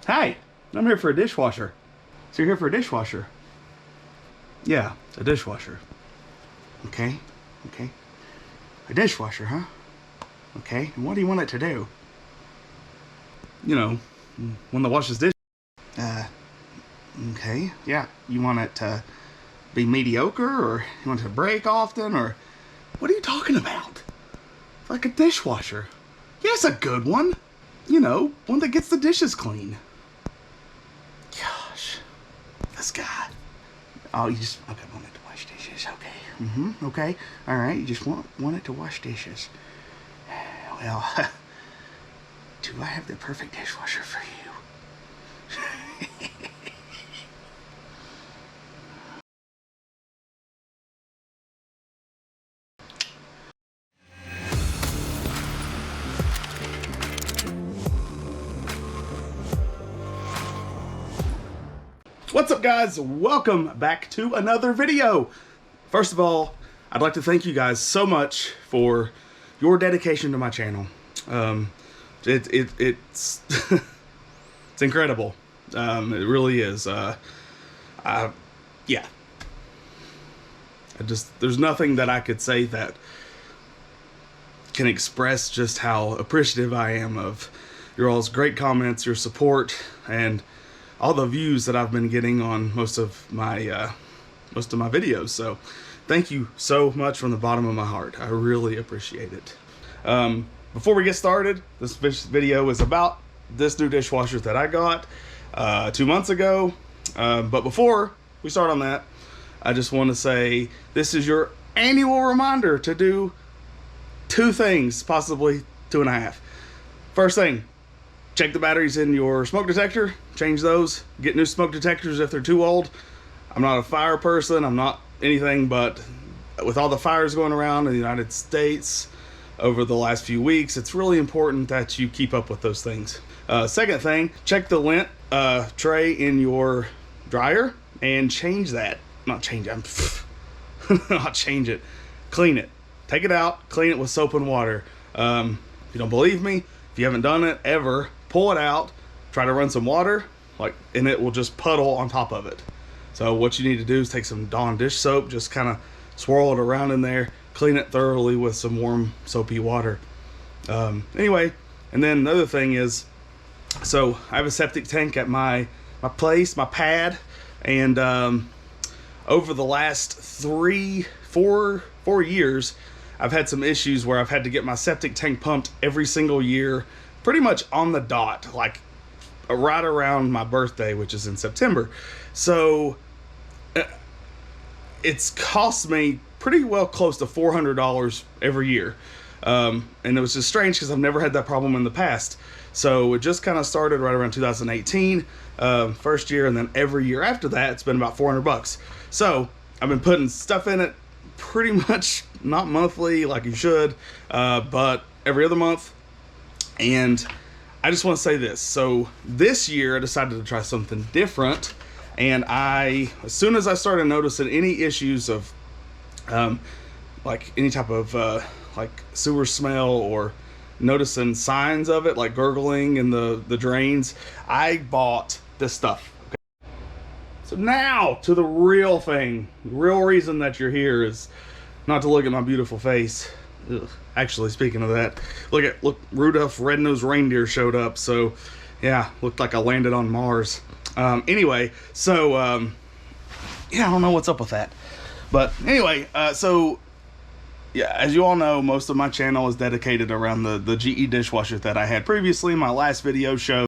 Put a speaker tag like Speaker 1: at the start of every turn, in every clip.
Speaker 1: Hi, I'm here for a dishwasher. So you're here for a dishwasher? Yeah, a dishwasher. Okay, okay. A dishwasher, huh? Okay, and what do you want it to do? You know, one that washes dishes. Uh, okay, yeah. You want it to be mediocre, or you want it to break often, or what are you talking about? Like a dishwasher. Yes, a good one. You know, one that gets the dishes clean. Gosh, this guy. Oh, you just okay. Want it to wash dishes? Okay. Okay. All right. You just want it to wash dishes. Well, do I have the perfect dishwasher for you? What's up, guys? Welcome back to another video. First of all, I'd like to thank you guys so much for your dedication to my channel. It's it's incredible. It really is. Yeah. There's nothing that I could say that can express just how appreciative I am of your all's great comments, your support, and all the views that I've been getting on most of my videos. So thank you so much from the bottom of my heart. I really appreciate it. Before we get started, this video is about this new dishwasher that I got 2 months ago. But before we start on that, I just want to say this is your annual reminder to do 2 things, possibly 2.5. First thing, check the batteries in your smoke detector, change those, get new smoke detectors if they're too old. I'm not a fire person, I'm not anything, but with all the fires going around in the United States over the last few weeks, it's really important that you keep up with those things. Second thing, check the lint tray in your dryer and change that. Not change it, not change it, clean it. Take it out, clean it with soap and water. If you don't believe me, if you haven't done it ever, pull it out, try to run some water, and it will just puddle on top of it. So what you need to do is take some Dawn dish soap, just kind of swirl it around in there, clean it thoroughly with some warm soapy water. Anyway, and then another thing is, so I have a septic tank at my place, my pad, and over the last 4 years, I've had some issues where I've had to get my septic tank pumped every single year, pretty much on the dot, like right around my birthday, which is in September. So it's cost me pretty well close to $400 every year. And it was just strange because I've never had that problem in the past. So it just kind of started right around 2018, first year, and then every year after that, it's been about $400. So I've been putting stuff in it pretty much not monthly like you should, but every other month. And I just want to say this. So this year I decided to try something different. And as soon as I started noticing any issues of like any type of like sewer smell, or noticing signs of it, like gurgling in the drains, I bought this stuff. Okay? So now to the real thing. The real reason that you're here is not to look at my beautiful face. Ugh. Actually, speaking of that, look, Rudolph Red-Nosed Reindeer showed up. So yeah, looked like I landed on Mars. Anyway, so yeah, I don't know what's up with that. But anyway, so yeah, as you all know, most of my channel is dedicated around the GE dishwasher that I had previously. My last video showed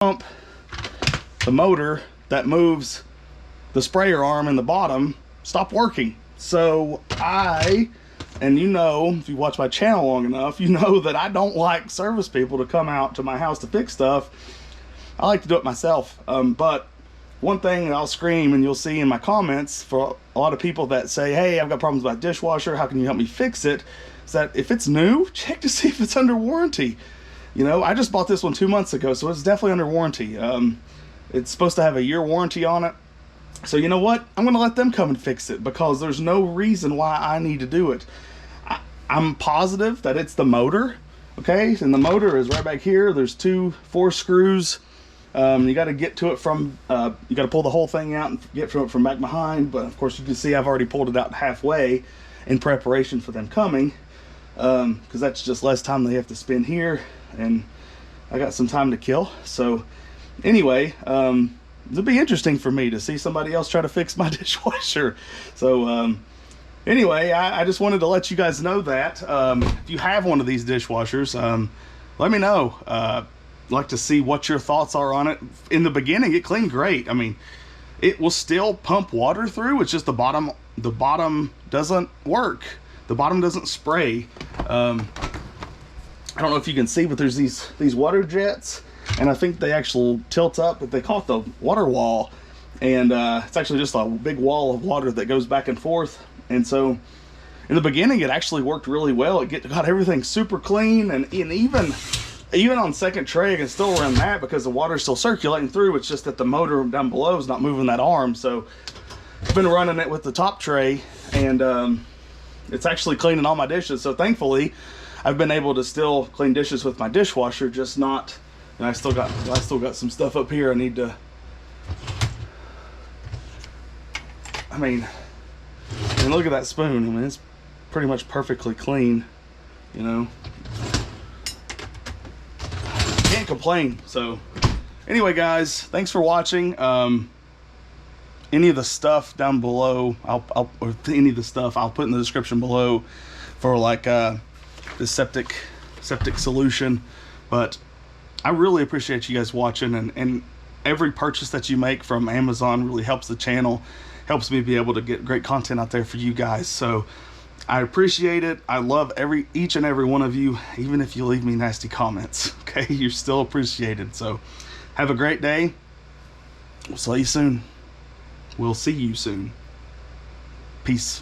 Speaker 1: pump, the motor that moves the sprayer arm in the bottom stopped working. So and you know, if you watch my channel long enough, you know that I don't like service people to come out to my house to fix stuff. I like to do it myself. But one thing that I'll scream, and you'll see in my comments for a lot of people that say, hey, I've got problems with my dishwasher, how can you help me fix it? Is that if it's new, check to see if it's under warranty. You know, I just bought this one 2 months ago, so it's definitely under warranty. It's supposed to have a year warranty on it. So you know what? I'm going to let them come and fix it, because there's no reason why I need to do it. I'm positive that it's the motor, okay? And the motor is right back here. There's 4 screws. You got to get to it from, you got to pull the whole thing out and get to it from back behind. But of course you can see I've already pulled it out halfway in preparation for them coming, because that's just less time they have to spend here, and I got some time to kill. So anyway, it'll be interesting for me to see somebody else try to fix my dishwasher. So anyway, I just wanted to let you guys know that if you have one of these dishwashers, let me know. Like to see what your thoughts are on it. In the beginning, it cleaned great. I mean, it will still pump water through. It's just the bottom doesn't work. The bottom doesn't spray. I don't know if you can see, but there's these water jets, and I think they actually tilt up, but they call it the water wall. And it's actually just a big wall of water that goes back and forth. And so in the beginning, it actually worked really well. It got everything super clean, and even on second tray, I can still run that because the water's still circulating through. It's just that the motor down below is not moving that arm. So I've been running it with the top tray, and it's actually cleaning all my dishes. So thankfully, I've been able to still clean dishes with my dishwasher, just not. And I still got some stuff up here I need to. I mean, look at that spoon. I mean, it's pretty much perfectly clean, you know. Can't complain. So anyway, guys, thanks for watching. Any of the stuff down below, any of the stuff I'll put in the description below for like the septic solution. But I really appreciate you guys watching, and every purchase that you make from Amazon really helps the channel, helps me be able to get great content out there for you guys. So I appreciate it. I love each and every one of you, even if you leave me nasty comments. Okay, you're still appreciated. So have a great day. We'll see you soon. Peace.